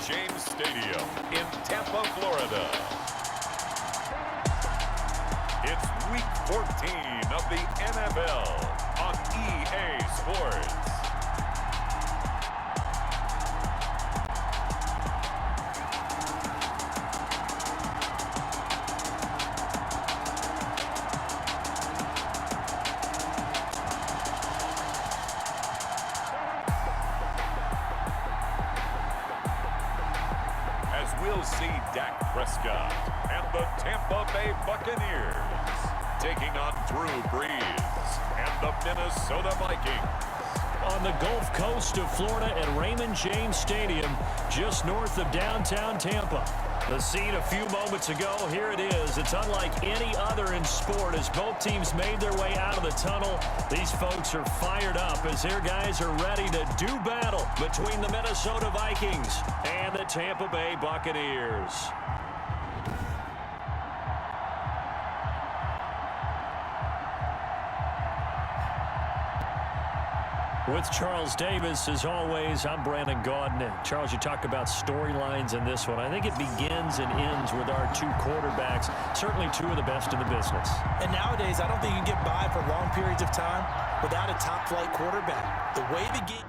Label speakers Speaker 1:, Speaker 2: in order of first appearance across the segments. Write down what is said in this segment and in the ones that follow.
Speaker 1: James Stadium in Tampa, Florida. It's Week 14 of the NFL on EA Sports. We'll see Dak Prescott and the Tampa Bay Buccaneers taking on Drew Brees and the Minnesota Vikings.
Speaker 2: On the Gulf Coast of Florida at Raymond James Stadium, just north of downtown Tampa. The scene a few moments ago, here it is. It's unlike any other in sport as both teams made their way out of the tunnel. These folks are fired up as their guys are ready to do battle between the Minnesota Vikings and the Tampa Bay Buccaneers. With Charles Davis, as always, I'm Brandon Gaudin. And Charles, you talk about storylines in this one. I think it begins and ends with our two quarterbacks, certainly two of the best in the business.
Speaker 3: And nowadays, I don't think you can get by for long periods of time without a top-flight quarterback. The way the game...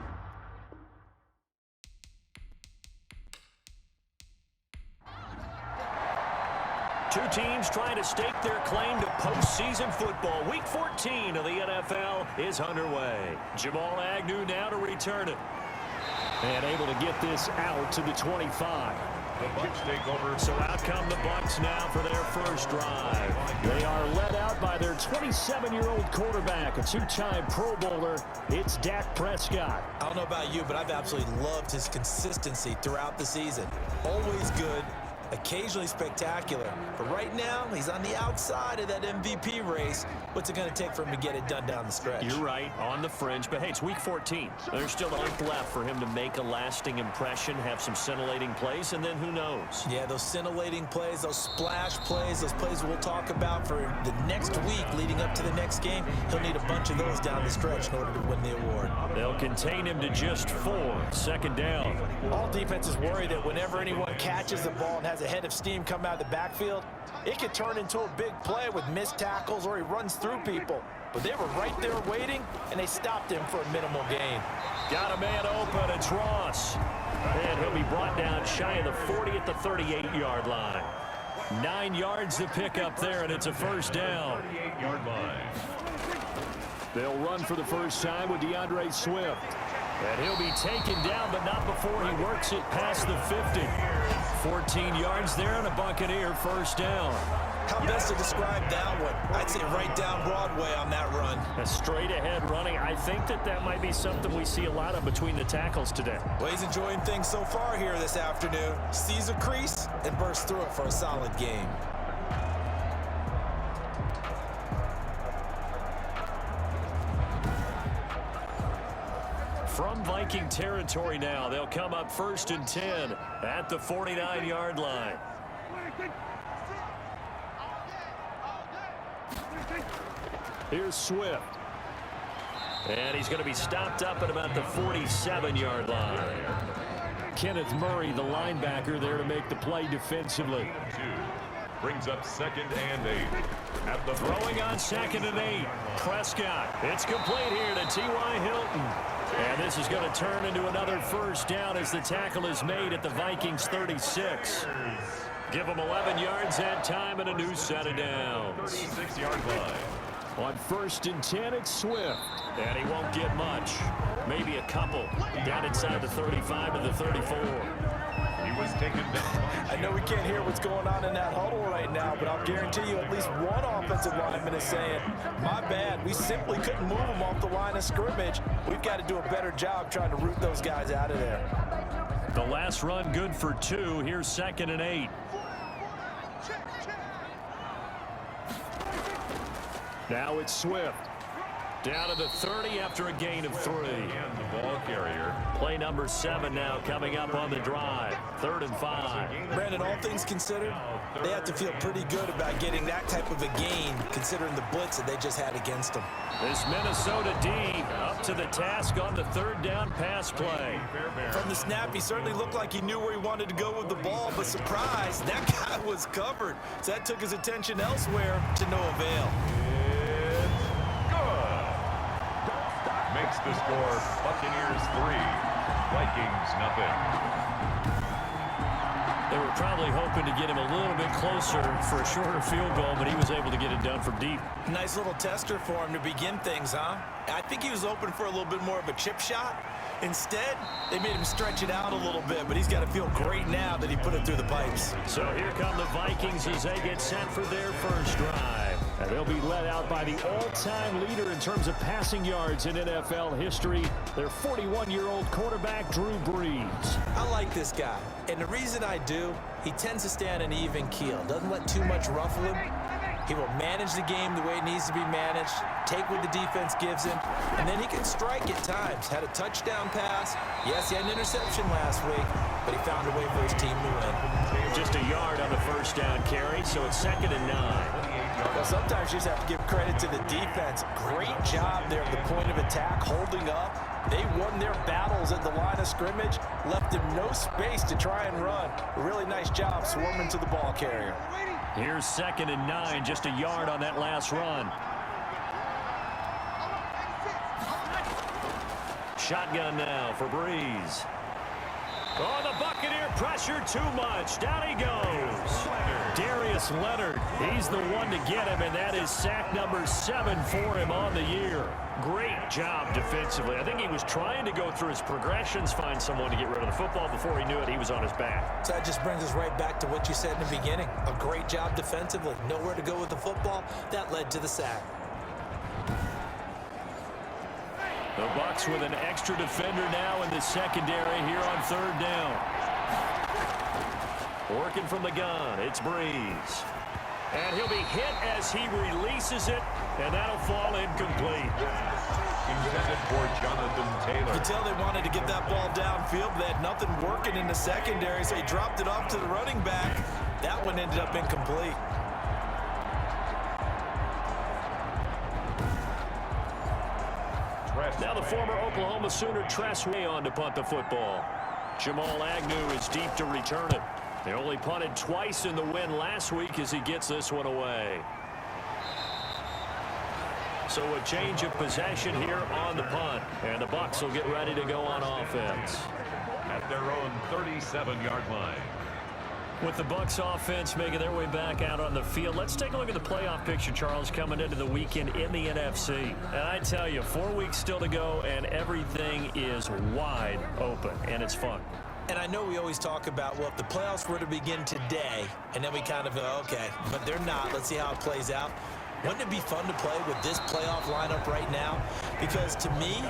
Speaker 2: Two teams trying to stake their claim to postseason football. Week 14 of the NFL is underway. Jamal Agnew now to return it. And able to get this out to the 25.
Speaker 1: The Bucs take over.
Speaker 2: So out come the Bucs now for their first drive. They are led out by their 27-year-old quarterback, a two-time Pro Bowler. It's Dak Prescott.
Speaker 3: I don't know about you, but I've absolutely loved his consistency throughout the season. Always good. Occasionally spectacular, but right now he's on the outside of that MVP race. What's it going to take for him to get it done down the stretch?
Speaker 2: You're right, on the fringe, but hey, it's Week 14. There's still a month left for him to make a lasting impression, have some scintillating plays, and then who knows?
Speaker 3: Yeah, those scintillating plays, those splash plays, those plays we'll talk about for the next week leading up to the next game. He'll need a bunch of those down the stretch in order to win the award.
Speaker 2: They'll contain him to just 4. Second down.
Speaker 3: All defenses worry that whenever anyone catches the ball and has a head of steam come out of the backfield, it could turn into a big play with missed tackles or he runs through people. But they were right there waiting, and they stopped him for a minimal gain.
Speaker 2: Got a man open. It's Ross. And he'll be brought down shy of the 40 at the 38-yard line. 9 yards to pick up there, and it's a first down.
Speaker 1: 38-yard line.
Speaker 2: They'll run for the first time with DeAndre Swift. And he'll be taken down, but not before he works it past the 50. 14 yards there and a Buccaneer first down.
Speaker 3: How best to describe that one? I'd say right down Broadway on that run.
Speaker 2: A straight ahead running. I think that might be something we see a lot of between the tackles today.
Speaker 3: Well, he's enjoying things so far here this afternoon. Sees a crease and bursts through it for a solid game.
Speaker 2: From Viking territory now, they'll come up 1st and 10 at the 49-yard line. Here's Swift. And he's going to be stopped up at about the 47-yard line. Kenneth Murray, the linebacker, there to make the play defensively.
Speaker 1: 2 brings up 2nd and 8. At the
Speaker 2: Throwing on 2nd and 8. Prescott. It's complete here to T.Y. Hilton. And this is going to turn into another first down as the tackle is made at the Vikings 36. Give them 11 yards that time and a new set of downs.
Speaker 1: 36-yard line.
Speaker 2: On 1st and 10, it's Swift. And he won't get much. Maybe a couple. Down inside the 35 to the 34.
Speaker 1: He was taken down.
Speaker 3: I know we can't hear what's going on in that huddle right now, but I'll guarantee you at least one offensive lineman is saying, my bad, we simply couldn't move them off the line of scrimmage. We've got to do a better job trying to root those guys out of there.
Speaker 2: The last run good for 2. Here's 2nd and 8. Now it's Swift. Down to the 30 after a gain of 3.
Speaker 1: And the ball carrier.
Speaker 2: Play number 7 now coming up on the drive. 3rd and 5.
Speaker 3: Brandon, all things considered, they have to feel pretty good about getting that type of a gain considering the blitz that they just had against them.
Speaker 2: This Minnesota D up to the task on the 3rd down pass play.
Speaker 3: From the snap, he certainly looked like he knew where he wanted to go with the ball, but surprise, that guy was covered. So that took his attention elsewhere to no avail.
Speaker 1: Makes the score Buccaneers 3, Vikings nothing.
Speaker 2: They were probably hoping to get him a little bit closer for a shorter field goal, but he was able to get it done from deep.
Speaker 3: Nice little tester for him to begin things, huh? I think he was open for a little bit more of a chip shot. Instead, they made him stretch it out a little bit, but he's got to feel great now that he put it through the pipes.
Speaker 2: So here come the Vikings as they get set for their first drive. And they'll be led out by the all-time leader in terms of passing yards in NFL history, their 41-year-old quarterback, Drew Brees.
Speaker 3: I like this guy, and the reason I do, he tends to stay on an even keel, doesn't let too much ruffle him. He will manage the game the way it needs to be managed, take what the defense gives him, and then he can strike at times. Had a touchdown pass. Yes, he had an interception last week, but he found a way for his team to win.
Speaker 2: Just a yard on the first down carry, so it's 2nd and 9.
Speaker 3: Well, sometimes you just have to give credit to the defense. Great job there at the point of attack, holding up. They won their battles at the line of scrimmage, left him no space to try and run. A really nice job swarming to the ball carrier.
Speaker 2: Here's 2nd and 9, just a yard on that last run. Shotgun now for Brees. Oh, the Buccaneer pressure too much. Down he goes. Darius Leonard, he's the one to get him, and that is sack number 7 for him on the year. Great job defensively. I think he was trying to go through his progressions, find someone to get rid of the football. Before he knew it, he was on his back.
Speaker 3: So that just brings us right back to what you said in the beginning. A great job defensively. Nowhere to go with the football. That led to the sack.
Speaker 2: The Bucs with an extra defender now in the secondary here on 3rd down. Working from the gun, it's Brees. And he'll be hit as he releases it, and that'll fall incomplete.
Speaker 1: Intended for Jonathan Taylor.
Speaker 3: You can tell they wanted to get that ball downfield. They had nothing working in the secondary, so he dropped it off to the running back. That one ended up incomplete.
Speaker 2: Now the former Oklahoma Sooner Tress Way on to punt the football. Jamal Agnew is deep to return it. They only punted twice in the win last week as he gets this one away. So a change of possession here on the punt. And the Bucs will get ready to go on offense.
Speaker 1: At their own 37-yard line.
Speaker 2: With the Bucs offense making their way back out on the field, let's take a look at the playoff picture, Charles, coming into the weekend in the NFC. And I tell you, 4 weeks still to go, and everything is wide open, and it's fun.
Speaker 3: And I know we always talk about, well, if the playoffs were to begin today, and then we kind of go, okay, but they're not. Let's see how it plays out. Wouldn't it be fun to play with this playoff lineup right now? Because to me,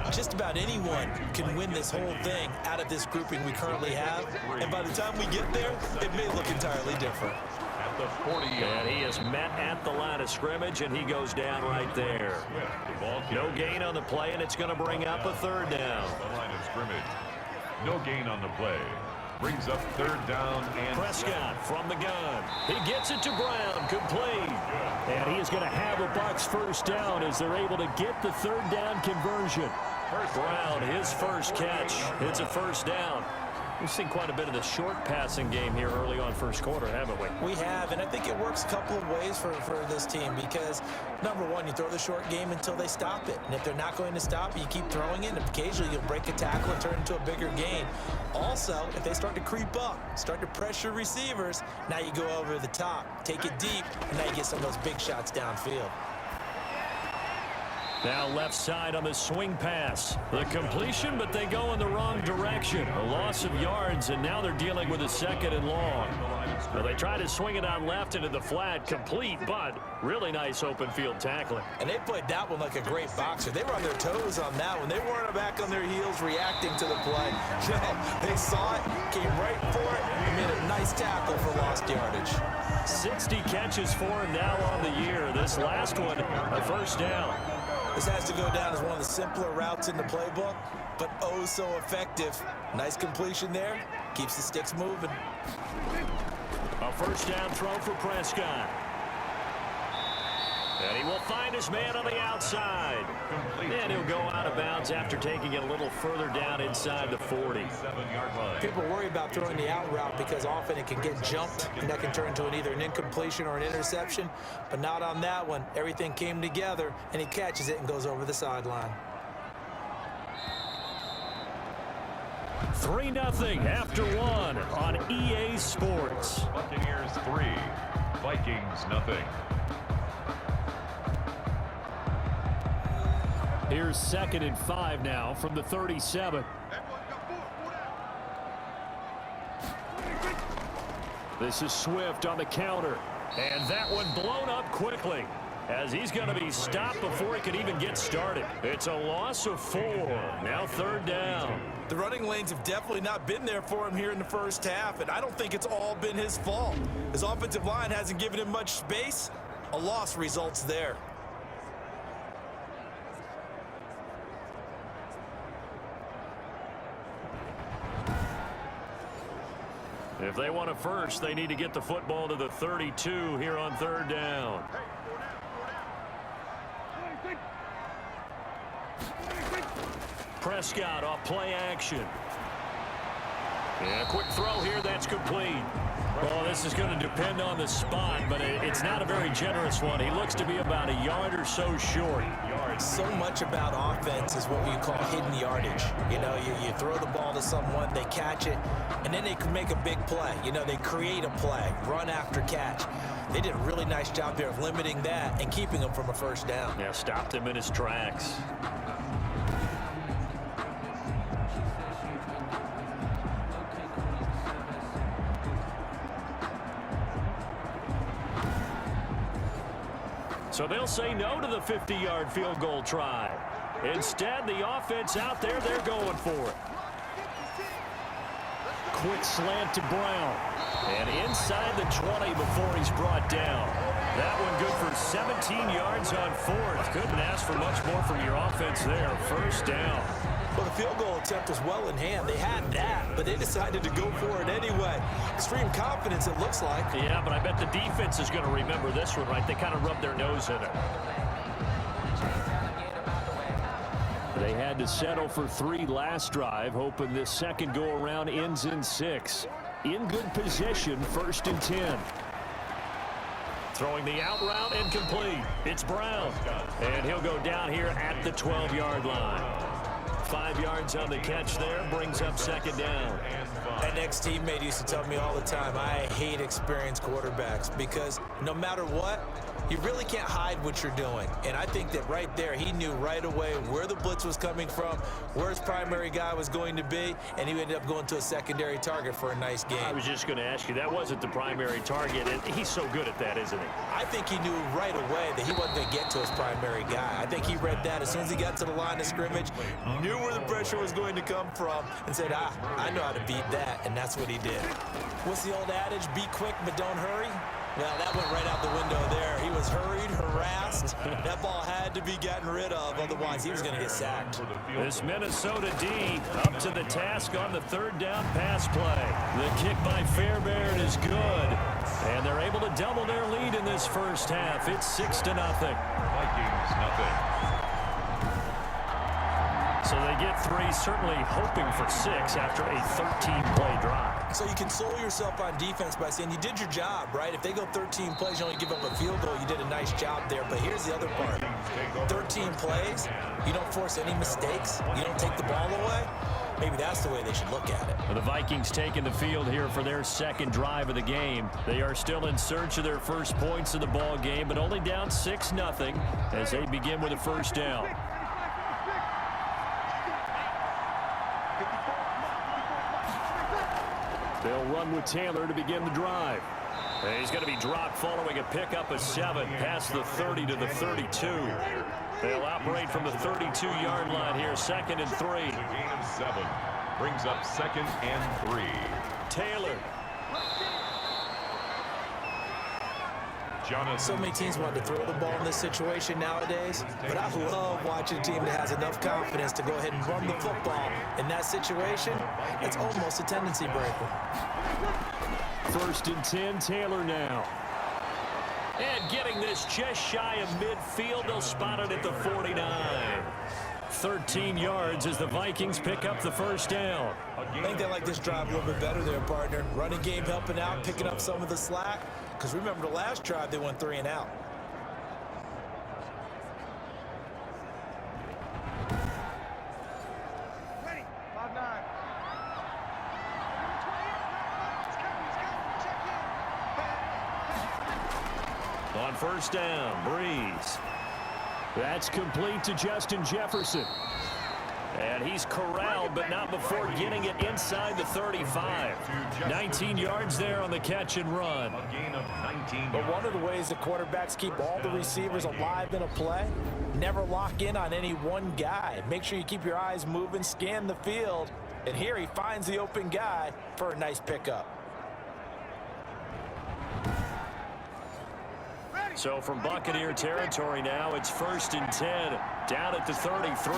Speaker 3: just about anyone can win this whole thing out of this grouping we currently have. And by the time we get there, it may look entirely different.
Speaker 1: At the 40.
Speaker 2: And he is met at the line of scrimmage, and he goes down right there. No gain on the play, and it's going to bring up a 3rd down.
Speaker 1: The line of scrimmage. No gain on the play. Brings up 3rd down and
Speaker 2: Prescott from the gun. He gets it to Brown, complete. And he is going to have a Bucs first down as they're able to get the 3rd down conversion. Brown, his first catch. It's a first down. We've seen quite a bit of the short passing game here early on first quarter, haven't we?
Speaker 3: We have, and I think it works a couple of ways for this team because, number one, you throw the short game until they stop it. And if they're not going to stop it, you keep throwing it, and occasionally you'll break a tackle and turn it into a bigger gain. Also, if they start to creep up, start to pressure receivers, now you go over the top, take it deep, and now you get some of those big shots downfield.
Speaker 2: Now left side on the swing pass. The completion, but they go in the wrong direction. A loss of yards, and now they're dealing with a 2nd and long. Well, they try to swing it on left into the flat, complete, but really nice open field tackling.
Speaker 3: And they played that one like a great boxer. They were on their toes on that one. They weren't back on their heels reacting to the play. No, they saw it, came right for it, and made a nice tackle for lost yardage.
Speaker 2: 60 catches for him now on the year. This last one, a first down.
Speaker 3: This has to go down as one of the simpler routes in the playbook, but oh so effective. Nice completion there. Keeps the sticks moving.
Speaker 2: A first down throw for Prescott. And he will find his man on the outside. And he'll go out of bounds after taking it a little further down inside the 40.
Speaker 3: People worry about throwing the out route because often it can get jumped, and that can turn into either an incompletion or an interception. But not on that one. Everything came together, and he catches it and goes over the sideline.
Speaker 2: 3-0 after one on EA Sports.
Speaker 1: Buccaneers 3, Vikings 0.
Speaker 2: Here's 2nd and 5 now from the 37. This is Swift on the counter. And that one blown up quickly as he's going to be stopped before he can even get started. It's a loss of 4. Now 3rd down.
Speaker 3: The running lanes have definitely not been there for him here in the first half, and I don't think it's all been his fault. His offensive line hasn't given him much space. A loss results there.
Speaker 2: If they want a first, they need to get the football to the 32 here on 3rd down. Prescott off play action. And a quick throw here, that's complete. Well, this is going to depend on the spot, but it's not a very generous one. He looks to be about a yard or so short.
Speaker 3: So much about offense is what we call hidden yardage. You know, you throw the ball to someone, they catch it, and then they can make a big play. You know, they create a play, run after catch. They did a really nice job there of limiting that and keeping him from a first down.
Speaker 2: Yeah, stopped him in his tracks. So they'll say no to the 50-yard field goal try. Instead, the offense out there, they're going for it. Quick slant to Brown. And inside the 20 before he's brought down. That one good for 17 yards on 4th. Couldn't ask for much more from your offense there. First down.
Speaker 3: Well, the field goal attempt was well in hand. They had that, but they decided to go for it anyway. Extreme confidence, it looks like.
Speaker 2: Yeah, but I bet the defense is going to remember this one, right? They kind of rubbed their nose in it. They had to settle for 3 last drive, hoping this second go-around ends in 6. In good position, 1st and 10. Throwing the out route, incomplete. It's Brown. And he'll go down here at the 12-yard line. 5 yards on the catch there, brings up 2nd down.
Speaker 3: That ex-teammate used to tell me all the time, I hate experienced quarterbacks because no matter what, you really can't hide what you're doing. And I think that right there, he knew right away where the blitz was coming from, where his primary guy was going to be, and he ended up going to a secondary target for a nice game.
Speaker 2: I was just going to ask you, that wasn't the primary target, and he's so good at that, isn't he?
Speaker 3: I think he knew right away that he wasn't going to get to his primary guy. I think he read that as soon as he got to the line of scrimmage, knew where the pressure was going to come from, and said, I know how to beat that, and that's what he did. What's the old adage? Be quick, but don't hurry. Well, that went right out the window there. He was hurried, harassed. That ball had to be gotten rid of, otherwise he was going to get sacked.
Speaker 2: This Minnesota D up to the task on the 3rd down pass play. The kick by Fairbairn is good, and they're able to double their lead in this first half. It's 6-0.
Speaker 1: Vikings 0.
Speaker 2: So they get 3, certainly hoping for 6 after a 13-play drive.
Speaker 3: So you console yourself on defense by saying you did your job, right? If they go 13 plays, you only give up a field goal, you did a nice job there. But here's the other part. 13 plays, you don't force any mistakes, you don't take the ball away. Maybe that's the way they should look at it.
Speaker 2: The Vikings taking the field here for their 2nd drive of the game. They are still in search of their first points of the ball game, but only down 6-0 as they begin with a first down. They'll run with Taylor to begin the drive. And he's going to be dropped following a pickup of 7 past the 30 to the 32. They'll operate from the 32-yard line here, 2nd and 3.
Speaker 1: A gain of 7 brings up 2nd and 3.
Speaker 2: Taylor.
Speaker 3: So many teams want to throw the ball in this situation nowadays, but I love watching a team that has enough confidence to go ahead and run the football. In that situation, it's almost a tendency breaker.
Speaker 2: 1st and 10, Taylor now. And getting this just shy of midfield, they'll spot it at the 49. 13 yards as the Vikings pick up the 1st down.
Speaker 3: I think they like this drive a little bit better there, partner. Running game helping out, picking up some of the slack. Because remember the last drive, they went 3 and out.
Speaker 4: Ready, 5-9.
Speaker 2: On 1st down, Breeze. That's complete to Justin Jefferson. And he's corralled, but not before getting it inside the 35. 19 yards there on the catch and run.
Speaker 1: A gain of 19
Speaker 3: But one of the ways the quarterbacks keep all the receivers alive in a play, never lock in on any one guy. Make sure you keep your eyes moving, scan the field. And here he finds the open guy for a nice pickup.
Speaker 2: So from Buccaneer territory now, it's 1st and 10, down at the 33.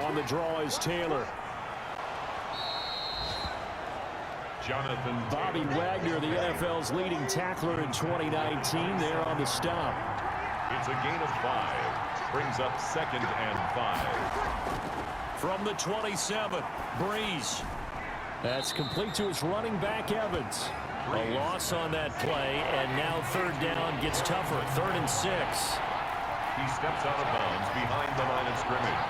Speaker 2: On the draw is Taylor.
Speaker 1: Jonathan
Speaker 2: Bobby Wagner, the NFL's leading tackler in 2019, there on the stop.
Speaker 1: It's a gain of 5. Brings up 2nd and 5.
Speaker 2: From the 27, Breeze. That's complete to his running back, Evans. A loss on that play, and now 3rd down gets tougher. 3rd and 6.
Speaker 1: He steps out of bounds behind the line of scrimmage.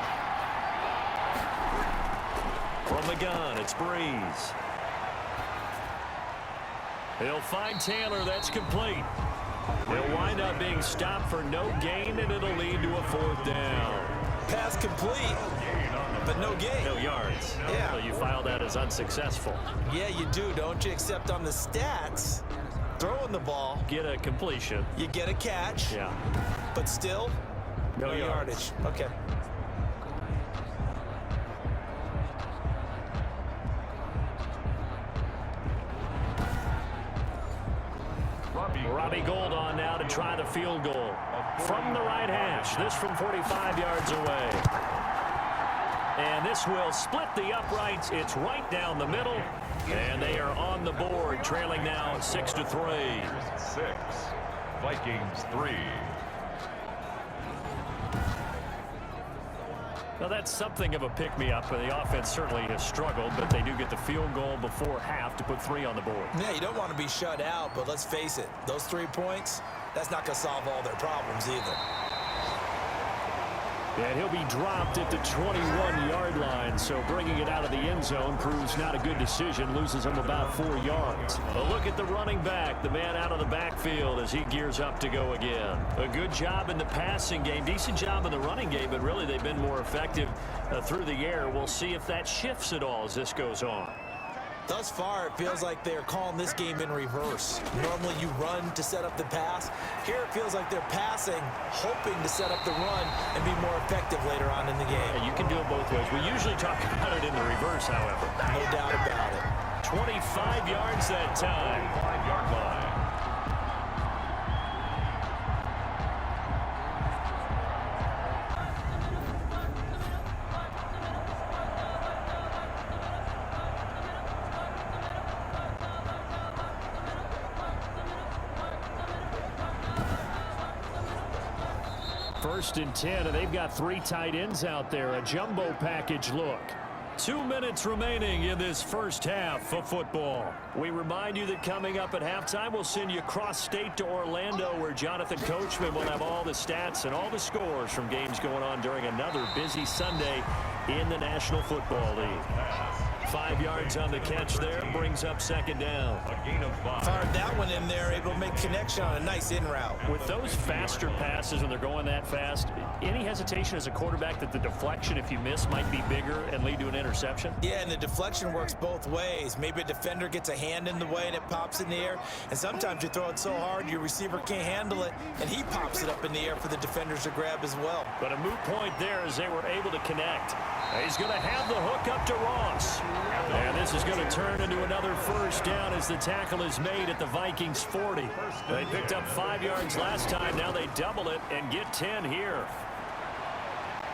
Speaker 2: From the gun, it's Breeze. He'll find Taylor. That's complete. He'll wind up being stopped for no gain, and it'll lead to a 4th down.
Speaker 3: Pass complete, but no gain.
Speaker 2: No yards.
Speaker 3: Yeah.
Speaker 2: So you file that as unsuccessful.
Speaker 3: Yeah, you do, don't you? Except on the stats, throwing the ball,
Speaker 2: Get a completion.
Speaker 3: you get a catch,
Speaker 2: Yeah.
Speaker 3: but still,
Speaker 2: No
Speaker 3: no
Speaker 2: yards.
Speaker 3: yardage. Okay.
Speaker 2: Robbie Gould on now to try the field goal. From the right hash. This from 45 yards away. And this will split the uprights. It's right down the middle. And they are on the board, trailing now 6-3.
Speaker 1: 6. Vikings 3.
Speaker 2: Now that's something of a pick-me-up, and the offense certainly has struggled, but they do get the field goal before half to put 3 on the board.
Speaker 3: Yeah, you don't want to be shut out, but let's face it, those 3 points, that's not going to solve all their problems either.
Speaker 2: And he'll be dropped at the 21-yard line, so bringing it out of the end zone proves not a good decision, loses him about 4 yards. A look at the running back, the man out of the backfield as he gears up to go again. A good job in the passing game, decent job in the running game, but really they've been more effective through the air. We'll see if that shifts at all as this goes on.
Speaker 3: Thus far, it feels like they're calling this game in reverse. Normally you run to set up the pass. Here it feels like they're passing, hoping to set up the run and be more effective later on in the game.
Speaker 2: Yeah, you can do it both ways. We usually talk about it in the reverse, however.
Speaker 3: No doubt about it.
Speaker 2: 25 yards that time.
Speaker 1: 5-yard line.
Speaker 2: First and 10, and they've got 3 tight ends out there. A jumbo package look. 2 minutes remaining in this first half of football. We remind you that coming up at halftime, we'll send you cross-state to Orlando, where Jonathan Coachman will have all the stats and all the scores from games going on during another busy Sunday in the National Football League. 5 yards on the catch there, brings up 2nd down.
Speaker 1: A gain of 5.
Speaker 3: Fired that one in there, able to make connection on a nice in route.
Speaker 2: With those faster passes, when they're going that fast, any hesitation as a quarterback that the deflection, if you miss, might be bigger and lead to an interception.
Speaker 3: Yeah, and the deflection works both ways. Maybe a defender gets a hand in the way and it pops in the air. And sometimes you throw it so hard your receiver can't handle it, and he pops it up in the air for the defenders to grab as well.
Speaker 2: But a moot point there as they were able to connect. He's going to have the hook up to Ross. And this is going to turn into another first down as the tackle is made at the Vikings 40. They picked up 5 yards last time. Now they double it and get 10 here.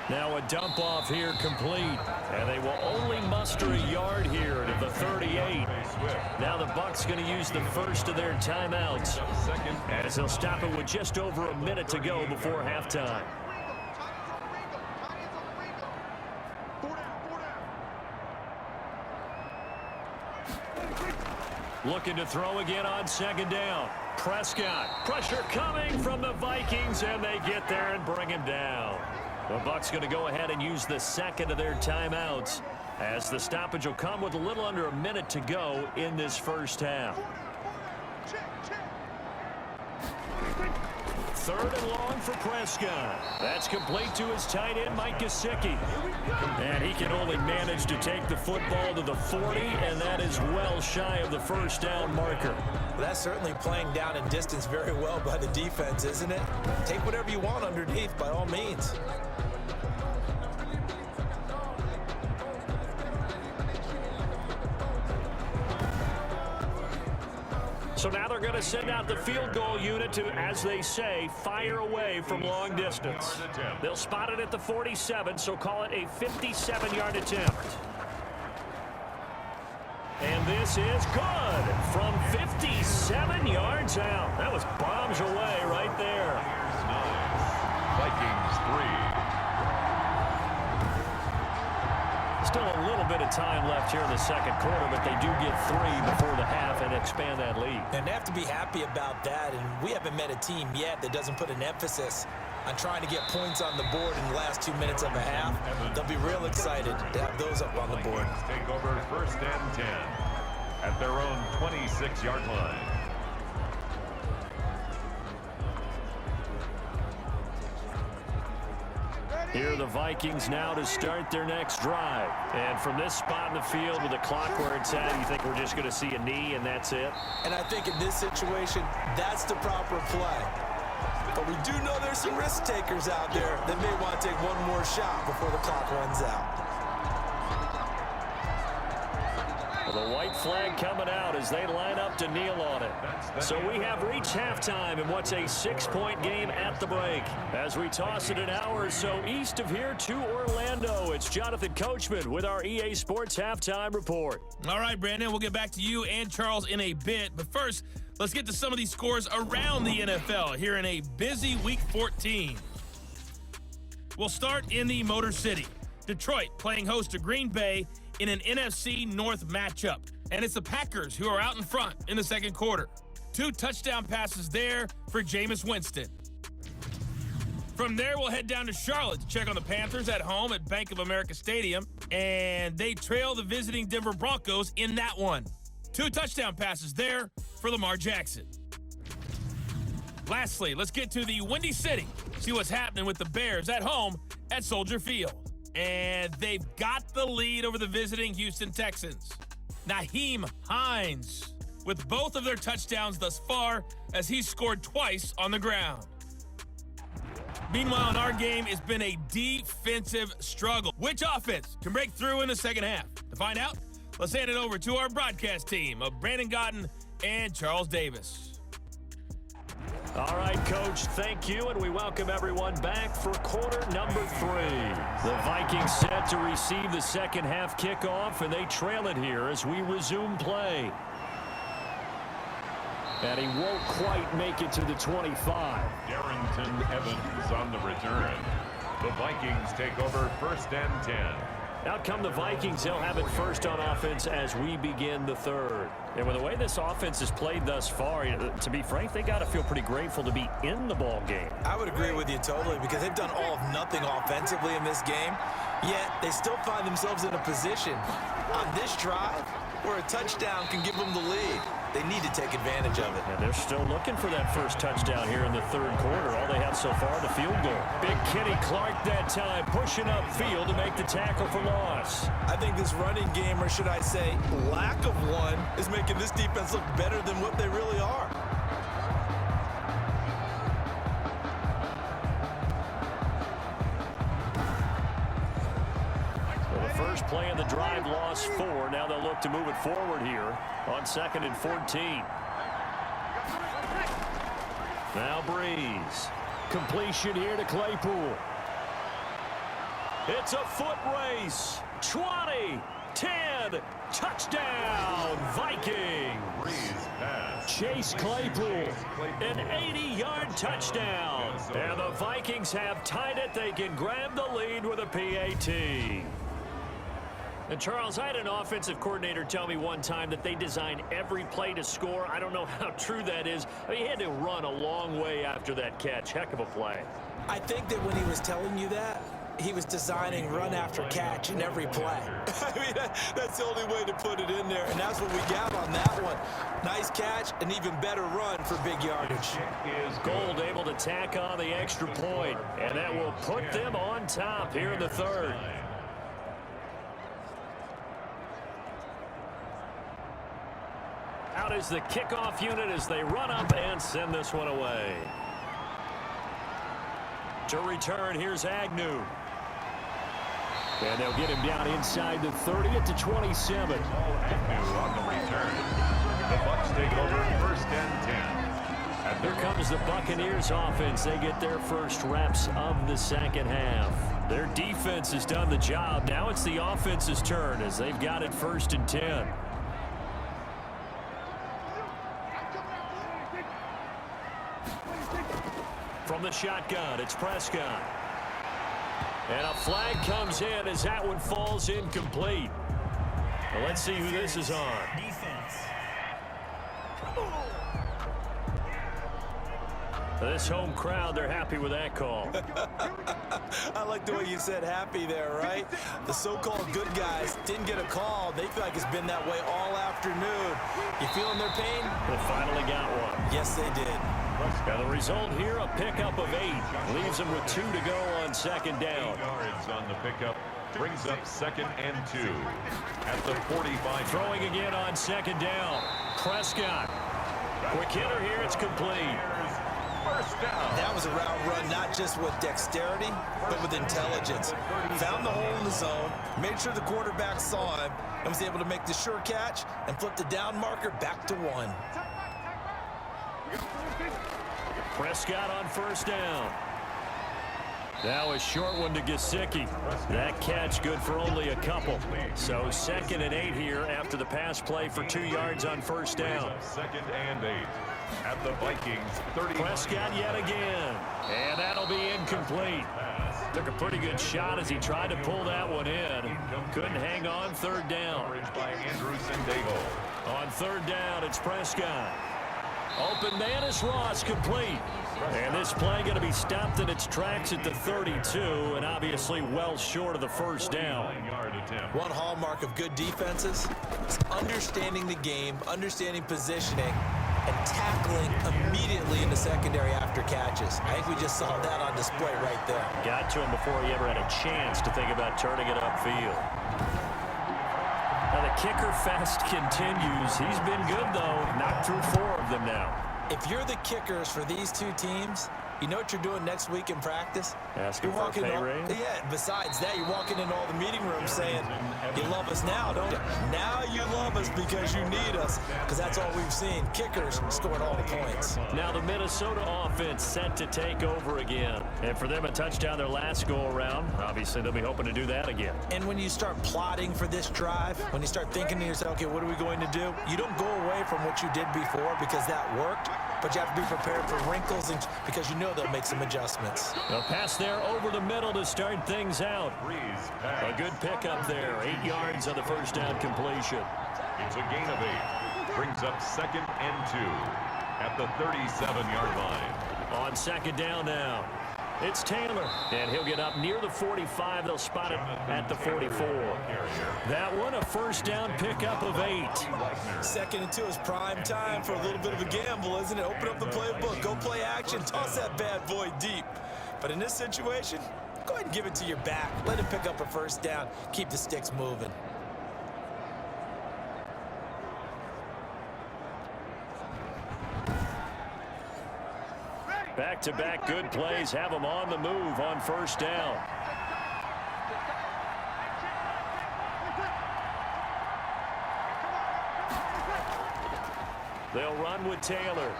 Speaker 2: Now a dump off here complete. And they will only muster a yard here to the 38. Now the Bucs going to use the first of their timeouts as they'll stop it with just over a minute to go before halftime. Looking to throw again on second down. Prescott. Pressure coming from the Vikings, and they get there and bring him down. The Bucs going to go ahead and use the second of their timeouts as the stoppage will come with a little under a minute to go in this first half. Third and long for Prescott. That's complete to his tight end, Mike Gesicki. And he can only manage to take the football to the 40, and that is well shy of the first down marker.
Speaker 3: Well, that's certainly playing down in distance very well by the defense, isn't it? Take whatever you want underneath by all means.
Speaker 2: So now they're going to send out the field goal unit to, as they say, fire away from long distance. They'll spot it at the 47, so call it a 57-yard attempt. And this is good from 57 yards out. That was bombs away right there.
Speaker 1: Vikings 3.
Speaker 2: Still a little bit of time left here in the second quarter, but they do get 3 before the half and expand that lead.
Speaker 3: And they have to be happy about that, and we haven't met a team yet that doesn't put an emphasis on trying to get points on the board in the last 2 minutes of a half. They'll be real excited to have those up on the board.
Speaker 1: Take over first and 10 at their own 26-yard line.
Speaker 2: Here are the Vikings now to start their next drive. And from this spot in the field with the clock where it's at, you think we're just going to see a knee and that's it?
Speaker 3: And I think in this situation, that's the proper play. But we do know there's some risk takers out there that may want to take one more shot before the clock runs out.
Speaker 2: Well, the white flag coming out as they line up to kneel on it. So we have reached halftime in what's a 6-point game at the break. As we toss it an hour or so east of here to Orlando, it's Jonathan Coachman with our EA Sports Halftime Report.
Speaker 5: All right, Brandon, we'll get back to you and Charles in a bit. But first, let's get to some of these scores around the NFL here in a busy Week 14. We'll start in the Motor City. Detroit playing host to Green Bay in an NFC North matchup. And it's the Packers who are out in front in the second quarter. 2 touchdown passes there for Jameis Winston. From there, we'll head down to Charlotte to check on the Panthers at home at Bank of America Stadium. And they trail the visiting Denver Broncos in that one. 2 touchdown passes there for Lamar Jackson. Lastly, let's get to the Windy City. See what's happening with the Bears at home at Soldier Field. And they've got the lead over the visiting Houston Texans. Nyheim Hines with both of their touchdowns thus far as he's scored twice on the ground. Meanwhile, in our game, it's been a defensive struggle. Which offense can break through in the second half? To find out, let's hand it over to our broadcast team of Brandon Godden and Charles Davis.
Speaker 2: All right, Coach, thank you, and we welcome everyone back for quarter number 3. The Vikings set to receive the second half kickoff, and they trail it here as we resume play. And he won't quite make it to the 25.
Speaker 1: Darrington Evans on the return. The Vikings take over first and 10.
Speaker 2: Out come the Vikings. They'll have it first on offense as we begin the third. And with the way this offense has played thus far, to be frank, they got to feel pretty grateful to be in the ball game.
Speaker 3: I would agree with you totally because they've done all of nothing offensively in this game, yet they still find themselves in a position on this drive where a touchdown can give them the lead. They need to take advantage of it.
Speaker 2: And they're still looking for that first touchdown here in the third quarter. All they have so far, the field goal. Big Kenny Clark that time, pushing upfield to make the tackle for loss.
Speaker 3: I think this running game, or should I say lack of one, is making this defense look better than what they really are.
Speaker 2: First play of the drive, lost 4. Now they'll look to move it forward here on 2nd and 14. Now Breeze. Completion here to Claypool. It's a foot race. 20, 10, touchdown, Vikings. Chase Claypool, an 80-yard touchdown. And the Vikings have tied it. They can grab the lead with a PAT. And Charles, I had an offensive coordinator tell me one time that they design every play to score. I don't know how true that is. I mean, he had to run a long way after that catch. Heck of a play.
Speaker 3: I think that when he was telling you that, he was designing run after catch in every play. I mean, that's the only way to put it in there, and that's what we got on that one. Nice catch, an even better run for big yardage.
Speaker 2: Gold able to tack on the extra point, and that will put them on top here in the third. Out is the kickoff unit as they run up and send this one away. To return, here's Agnew. And they'll get him down inside the 30 at the 27.
Speaker 1: Agnew on the return. The Bucs take over 1st and 10.
Speaker 2: Here comes the Buccaneers offense. They get their first reps of the second half. Their defense has done the job. Now it's the offense's turn as they've got it 1st and 10. From the shotgun, it's Prescott. And a flag comes in as that one falls incomplete. Well, let's see who this is on. This home crowd, they're happy with that call.
Speaker 3: I like the way you said happy there, right? The so-called good guys didn't get a call. They feel like it's been that way all afternoon. You feeling their pain?
Speaker 2: They finally got one.
Speaker 3: Yes, they did.
Speaker 2: Now the result here, a pickup of 8. Leaves them with 2 to go on 2nd down.
Speaker 1: 8 yards on the pickup. Brings up 2nd and 2 at the 45.
Speaker 2: Throwing again on 2nd down. Prescott. Quick hitter here, it's complete.
Speaker 1: First down.
Speaker 3: That was a route run, not just with dexterity, but with intelligence. Found the hole in the zone, made sure the quarterback saw him, and was able to make the sure catch and flip the down marker back to 1.
Speaker 2: Prescott on 1st down. Now a short one to Gesicki. That catch good for only a couple. So 2nd and 8 here after the pass play for 2 yards on 1st down.
Speaker 1: 2nd and 8 at the Vikings 30.
Speaker 2: Prescott yet again. And that'll be incomplete. Took a pretty good shot as he tried to pull that one in. Couldn't hang on 3rd down.
Speaker 1: By Andrew Sendejo.
Speaker 2: On 3rd down, it's Prescott. Open man is Ross, complete. And this play going to be stopped in its tracks at the 32, and obviously well short of the 1st down.
Speaker 3: One hallmark of good defenses is understanding the game, understanding positioning, and tackling immediately in the secondary after catches. I think we just saw that on display right there.
Speaker 2: Got to him before he ever had a chance to think about turning it upfield. Now the kicker fest continues. He's been good, though. Knocked through 4 of them now.
Speaker 3: If you're the kickers for these two teams, you know what you're doing next week in practice?
Speaker 2: Asking for a pay raise?
Speaker 3: Yeah, besides that, you're walking into all the meeting rooms saying, you love us now, don't you? Now you love us because you need us, because that's all we've seen. Kickers scoring all the points.
Speaker 2: Now the Minnesota offense set to take over again. And for them, a touchdown their last go-around. Obviously, they'll be hoping to do that again.
Speaker 3: And when you start plotting for this drive, when you start thinking to yourself, okay, what are we going to do? You don't go away from what you did before because that worked, but you have to be prepared for wrinkles and because you know they'll make some adjustments.
Speaker 2: A pass there over the middle to start things out. A good pickup there. 8 yards on the 1st down completion.
Speaker 1: It's a gain of 8. Brings up 2nd and 2 at the 37-yard line.
Speaker 2: On 2nd down now. It's Taylor, and he'll get up near the 45. They'll spot it at the 44. That one, a first down pickup of 8.
Speaker 3: 2nd and 2 is prime time for a little bit of a gamble, isn't it? Open up the playbook, go play action, toss that bad boy deep. But in this situation, go ahead and give it to your back. Let him pick up a first down. Keep the sticks moving.
Speaker 2: Back-to-back good plays have them on the move on first down. They'll run with Taylor.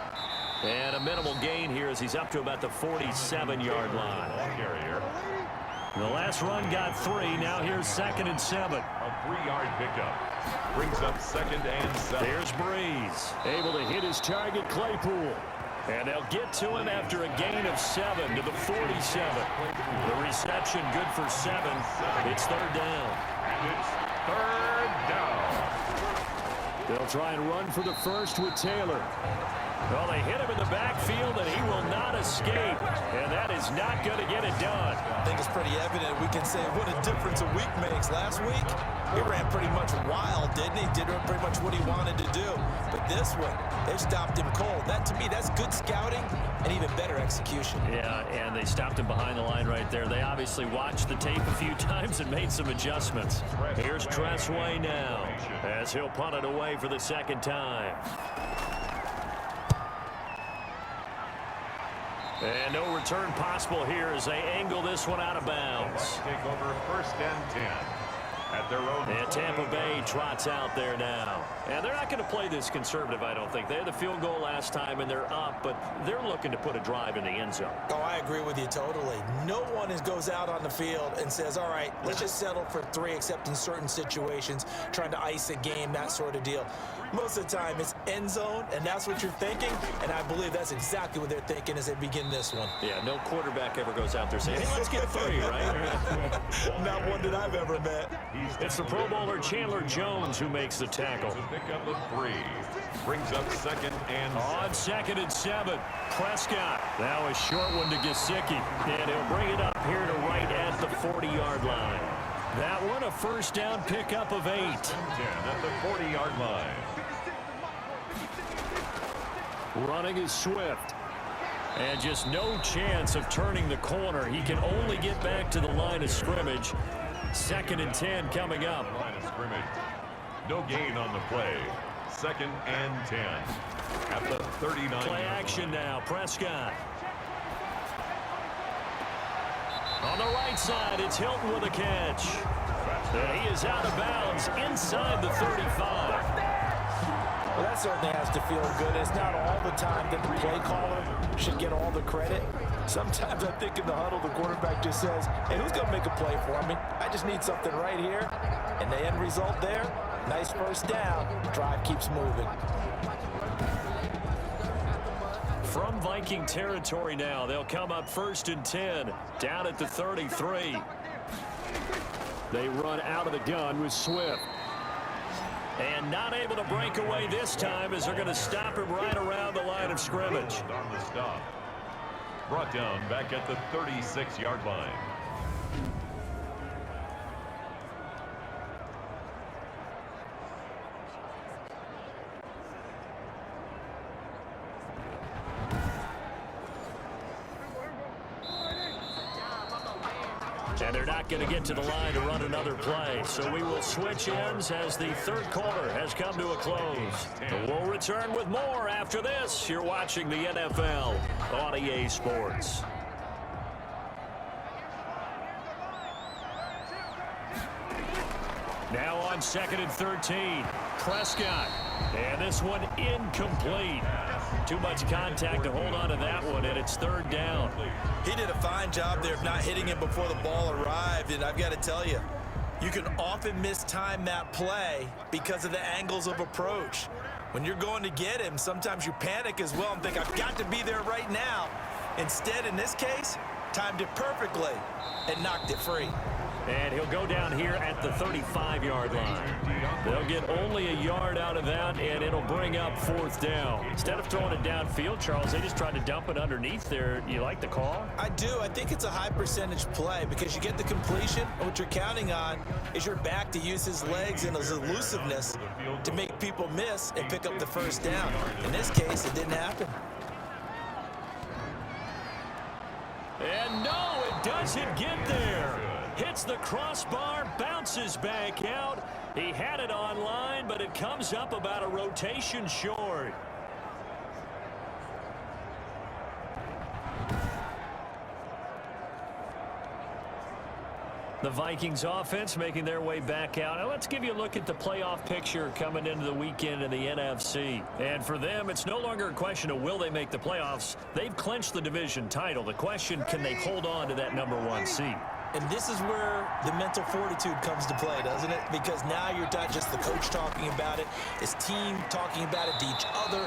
Speaker 2: And a minimal gain here as he's up to about the 47-yard line. The last run got 3. Now here's 2nd and 7.
Speaker 1: A 3-yard pickup. Brings up 2nd and 7.
Speaker 2: There's Breeze, able to hit his target, Claypool. And they'll get to him after a gain of 7 to the 47. The reception good for 7. It's 3rd down.
Speaker 1: And it's 3rd down.
Speaker 2: They'll try and run for the first with Taylor. Well, they hit him in the backfield, and he will not escape. And that is not going to get it done.
Speaker 3: I think it's pretty evident. We can say what a difference a week makes. Last week, he ran pretty much wild, didn't he? Did pretty much what he wanted to do. But this one, they stopped him cold. That, to me, that's good scouting and even better execution.
Speaker 2: Yeah, and they stopped him behind the line right there. They obviously watched the tape a few times and made some adjustments. Here's Tressway now as he'll punt it away for the 2nd time. And no return possible here as they angle this one out of bounds.
Speaker 1: Take over 1st and 10 at their own.
Speaker 2: And Tampa Bay trots out there now. And they're not going to play this conservative, I don't think. They had the field goal last time, and they're up, but they're looking to put a drive in the end zone.
Speaker 3: Oh, I agree with you totally. No one goes out on the field and says, all right, let's just settle for 3, except in certain situations, trying to ice a game, that sort of deal. Most of the time, it's end zone, and that's what you're thinking, and I believe that's exactly what they're thinking as they begin this one.
Speaker 2: Yeah, no quarterback ever goes out there saying, hey, let's get 3, right?
Speaker 3: Not one that I've ever met.
Speaker 2: It's the Pro Bowler Chandler Jones who makes the tackle.
Speaker 1: Pick up a 3. Brings up 2nd and 7.
Speaker 2: On 2nd and 7, Prescott. Now a short one to Gesicki, and he'll bring it up here to right at the 40-yard line. That one, a first down pickup of 8.
Speaker 1: 10 at the 40-yard line.
Speaker 2: Running is Swift. And just no chance of turning the corner. He can only get back to the line of scrimmage. 2nd and 10 coming up.
Speaker 1: Line of scrimmage. No gain on the play. 2nd and 10 at the 39.
Speaker 2: Play action now. Prescott. On the right side, it's Hilton with a catch. And he is out of bounds inside the 35.
Speaker 3: Well, that certainly has to feel good. It's not all the time that the play caller should get all the credit. Sometimes I think in the huddle, the quarterback just says, hey, who's going to make a play for me? I just need something right here. And the end result there, nice first down. Drive keeps moving.
Speaker 2: From Viking territory now, they'll come up 1st and 10, down at the 33. They run out of the gun with Swift. And not able to break away this time as they're going to stop him right around the line of scrimmage.
Speaker 1: On the stop. Brought down back at the 36-yard line.
Speaker 2: And they're not going to get to the line to run another play. So we will switch ends as the 3rd quarter has come to a close. We'll return with more after this. You're watching the NFL on EA Sports. Now on 2nd and 13, Prescott. And this one incomplete. Too much contact to hold on to that one, and it's 3rd down.
Speaker 3: He did a fine job there of not hitting him before the ball arrived, and I've got to tell you, you can often mistime that play because of the angles of approach. When you're going to get him, sometimes you panic as well and think, I've got to be there right now. Instead, in this case, timed it perfectly and knocked it free.
Speaker 2: And he'll go down here at the 35-yard line. They'll get only a yard out of that, and it'll bring up 4th down. Instead of throwing it downfield, Charles, they just tried to dump it underneath there. You like the call?
Speaker 3: I do. I think it's a high percentage play because you get the completion. And what you're counting on is your back to use his legs and his elusiveness to make people miss and pick up the 1st down. In this case, it didn't happen.
Speaker 2: And no, it doesn't get there. Hits the crossbar, bounces back out. He had it online, but it comes up about a rotation short. The Vikings offense making their way back out. Now let's give you a look at the playoff picture coming into the weekend in the NFC. And for them, it's no longer a question of will they make the playoffs. They've clinched the division title. The question, can they hold on to that #1 seed?
Speaker 3: And this is where the mental fortitude comes to play, doesn't it? Because now you're not just the coach talking about it, his team talking about it to each other,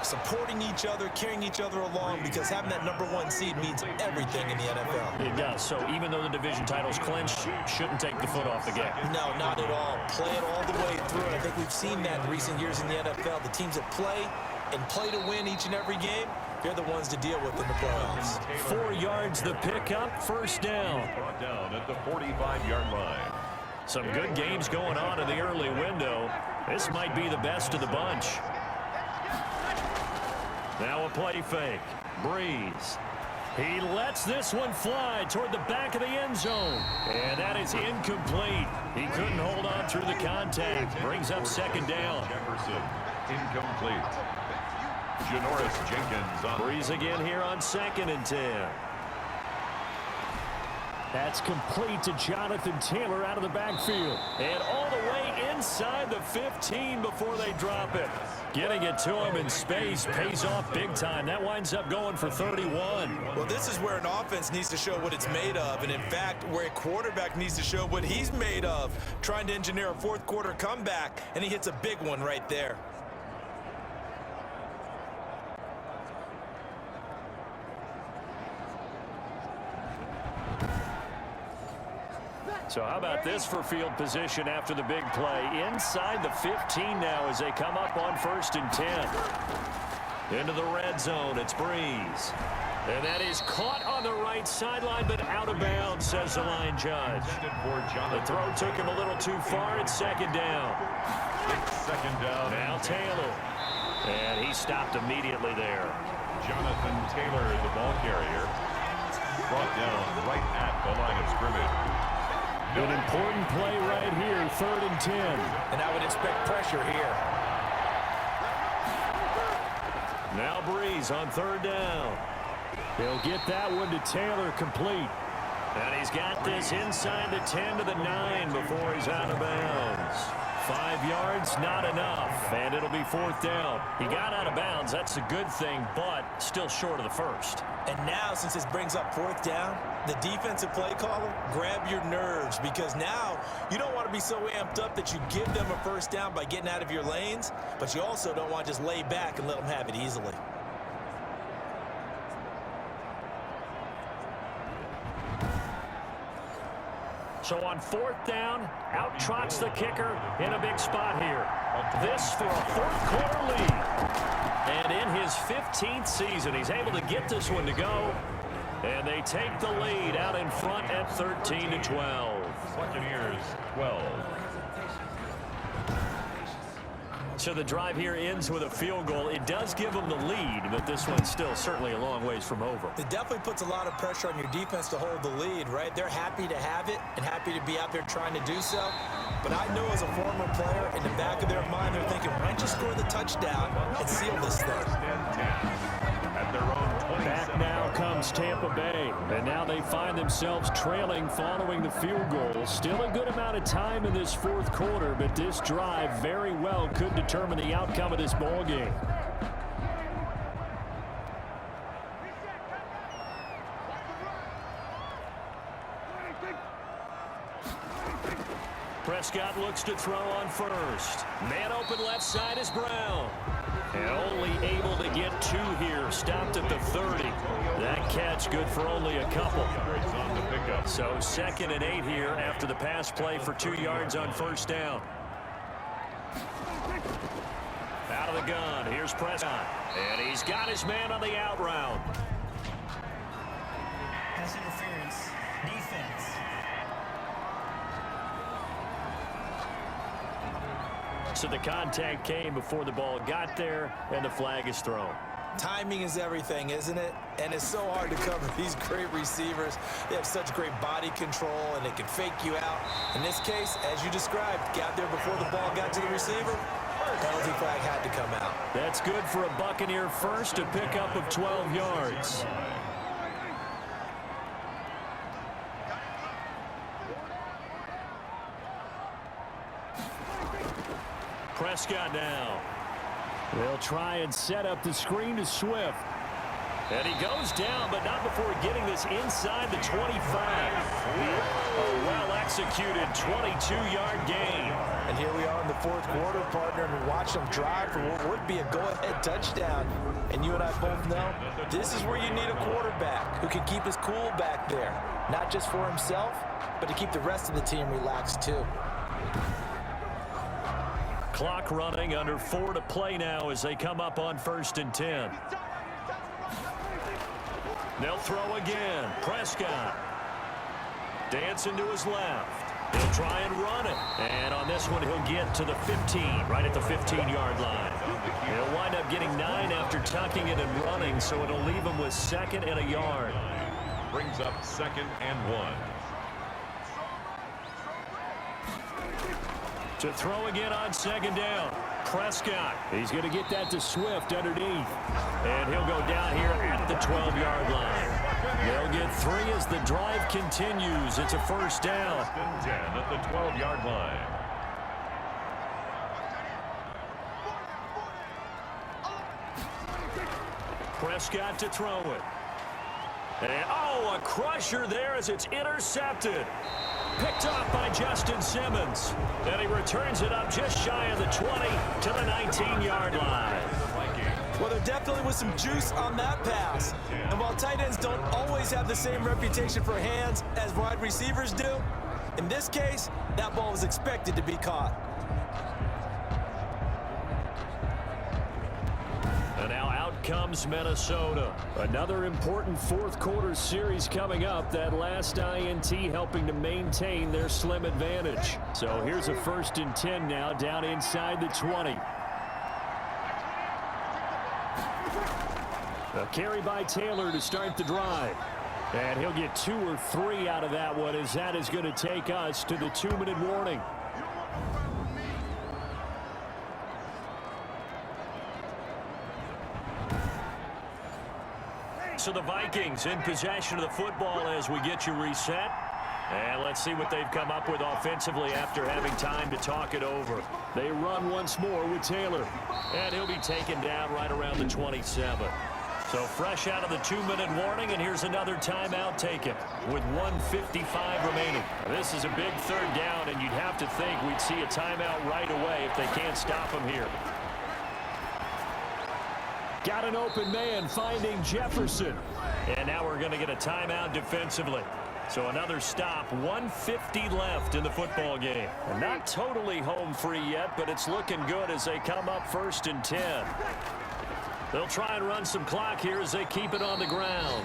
Speaker 3: supporting each other, carrying each other along, because having that #1 seed means everything in the NFL.
Speaker 2: It does. So even though the division title's clinched, shouldn't take the foot off the gas.
Speaker 3: No, not at all. Play it all the way through. And I think we've seen that in recent years in the NFL. The teams that play and play to win each and every game, they're the ones to deal with in the playoffs.
Speaker 2: 4 yards the pickup, 1st down.
Speaker 1: Brought down at the 45-yard line.
Speaker 2: Some good games going on in the early window. This might be the best of the bunch. Now a play fake. Breeze. He lets this one fly toward the back of the end zone. And that is incomplete. He couldn't hold on through the contact. Brings up 2nd down.
Speaker 1: Jefferson, incomplete. Janoris Jenkins on.
Speaker 2: Breeze again here on 2nd and 10. That's complete to Jonathan Taylor out of the backfield. And all the way inside the 15 before they drop it. Getting it to him in space pays off big time. That winds up going for 31.
Speaker 3: Well, this is where an offense needs to show what it's made of. And, in fact, where a quarterback needs to show what he's made of. Trying to engineer a 4th quarter comeback, and he hits a big one right there.
Speaker 2: So how about this for field position after the big play? Inside the 15 now as they come up on 1st and 10. Into the red zone, it's Breeze. And that is caught on the right sideline, but out of bounds, says the line judge. The throw took him a little too far. It's 2nd down.
Speaker 1: 2nd down.
Speaker 2: Now Taylor. And he stopped immediately there.
Speaker 1: Jonathan Taylor, the ball carrier, brought down right at the line of scrimmage.
Speaker 2: An important play right here, 3rd and 10.
Speaker 3: And I would expect pressure here.
Speaker 2: Now Breeze on 3rd down. He'll get that one to Taylor complete. And he's got this inside the 10 to the 9 before he's out of bounds. 5 yards, not enough, and it'll be 4th down. He got out of bounds, that's a good thing, but still short of the 1st.
Speaker 3: And now, since this brings up 4th down, the defensive play caller, grab your nerves, because now you don't want to be so amped up that you give them a 1st down by getting out of your lanes, but you also don't want to just lay back and let them have it easily.
Speaker 2: So on 4th down, out trots the kicker in a big spot here. This for a 4th quarter lead. And in his 15th season, he's able to get this one to go. And they take the lead out in front at 13-12.
Speaker 1: Buccaneers 12.
Speaker 2: So the drive here ends with a field goal. It does give them the lead, but this one's still certainly a long ways from over.
Speaker 3: It definitely puts a lot of pressure on your defense to hold the lead, right? They're happy to have it and happy to be out there trying to do so. But I know as a former player, in the back of their mind, they're thinking, why don't you score the touchdown and seal this thing?
Speaker 1: At their own 27.
Speaker 2: Back now comes Tampa Bay, and now they find themselves trailing following the field goal. Still a good amount of time in this 4th quarter, but this drive very well could determine the outcome of this ball game. Prescott looks to throw on 1st. Man open left side is Brown. And only able to get 2 here. Stopped at the 30. That catch good for only a couple.
Speaker 1: On the pick Prescott.
Speaker 2: So 2nd and 8 here after the pass play for 2 yards on first down. Out of the gun, here's Prescott. And he's got his man on the out route.
Speaker 6: Pass interference, defense.
Speaker 2: So the contact came before the ball got there, and the flag is thrown.
Speaker 3: Timing is everything, isn't it? And it's so hard to cover these great receivers. They have such great body control, and they can fake you out. In this case, as you described, got there before the ball got to the receiver. Penalty flag had to come out.
Speaker 2: That's good for a Buccaneer first, a pickup of 12 yards. Prescott now. They'll try and set up the screen to Swift. And he goes down, but not before getting this inside the 25. A well-executed 22-yard gain.
Speaker 3: And here we are in the fourth quarter, partner, and watch them drive for what would be a go-ahead touchdown. And you and I both know this is where you need a quarterback who can keep his cool back there. Not just for himself, but to keep the rest of the team relaxed too.
Speaker 2: Clock running, under 4 to play now as they come up on 1st and 10. They'll throw again. Prescott. Dancing to his left. He'll try and run it. And on this one, he'll get to the 15, right at the 15-yard line. He'll wind up getting 9 after tucking it and running, so it'll leave him with 2nd and a yard.
Speaker 1: Brings up 2nd and 1.
Speaker 2: To throw again on 2nd down. Prescott. He's going to get that to Swift underneath. And he'll go down here at the 12-yard line. They'll get 3 as the drive continues. It's a first down.
Speaker 1: 10 at the 12-yard line.
Speaker 2: Prescott to throw it. And, a crusher there as it's intercepted. Picked off by Justin Simmons. And he returns it up just shy of the 20 to the 19-yard line.
Speaker 3: Well, there definitely was some juice on that pass. And while tight ends don't always have the same reputation for hands as wide receivers do, in this case, that ball was expected to be caught.
Speaker 2: And now out comes Minnesota. Another important fourth quarter series coming up. That last INT helping to maintain their slim advantage. So here's a 1st and 10 now down inside the 20. A carry by Taylor to start the drive. And he'll get 2 or 3 out of that one as that is going to take us to the 2-minute warning. So the Vikings in possession of the football as we get you reset. And let's see what they've come up with offensively after having time to talk it over. They run once more with Taylor. And he'll be taken down right around the 27. So fresh out of the 2-minute warning, and here's another timeout taken with 1:55 remaining. This is a big 3rd down, and you'd have to think we'd see a timeout right away if they can't stop him here. Got an open man finding Jefferson. And now we're going to get a timeout defensively. So another stop, 1:50 left in the football game. And not totally home free yet, but it's looking good as they come up 1st and 10. They'll try and run some clock here as they keep it on the ground.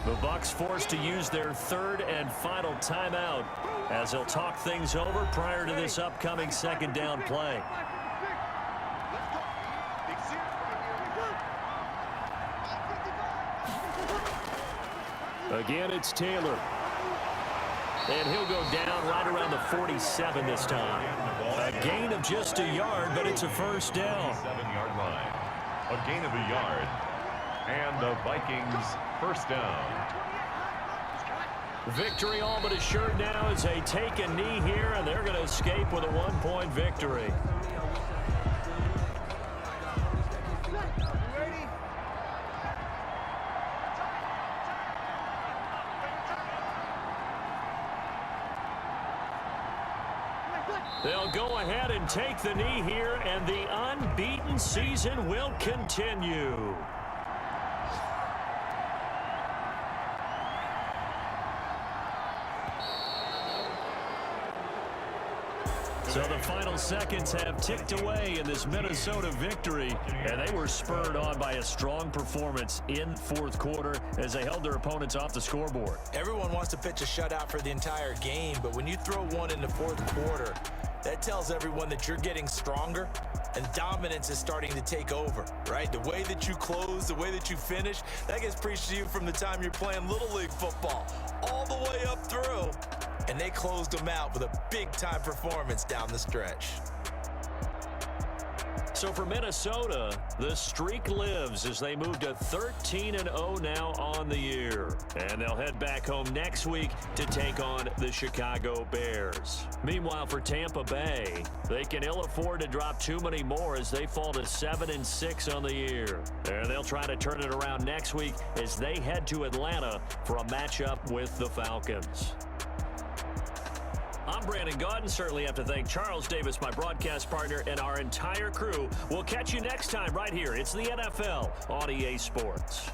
Speaker 2: The Bucs forced to use their 3rd and final timeout as they'll talk things over prior to this upcoming 2nd down play. Again, it's Taylor. And he'll go down right around the 47 this time. A gain of just a yard, but it's a first down.
Speaker 1: 7-yard line. A gain of a yard. And the Vikings first down.
Speaker 2: Victory all but assured now as they take a knee here, and they're going to escape with a 1-point victory. They'll go ahead and take the knee here, and the unbeaten season will continue. So the final seconds have ticked away in this Minnesota victory, and they were spurred on by a strong performance in fourth quarter as they held their opponents off the scoreboard.
Speaker 3: Everyone wants to pitch a shutout for the entire game, but when you throw one in the fourth quarter, that tells everyone that you're getting stronger and dominance is starting to take over, right? The way that you close, the way that you finish, that gets preached to you from the time you're playing Little League football all the way up through. And they closed them out with a big-time performance down the stretch.
Speaker 2: So for Minnesota, the streak lives as they move to 13-0 now on the year. And they'll head back home next week to take on the Chicago Bears. Meanwhile, for Tampa Bay, they can ill afford to drop too many more as they fall to 7-6 on the year. And they'll try to turn it around next week as they head to Atlanta for a matchup with the Falcons. I'm Brandon Gaudin. Certainly have to thank Charles Davis, my broadcast partner, and our entire crew. We'll catch you next time right here. It's the NFL on EA Sports.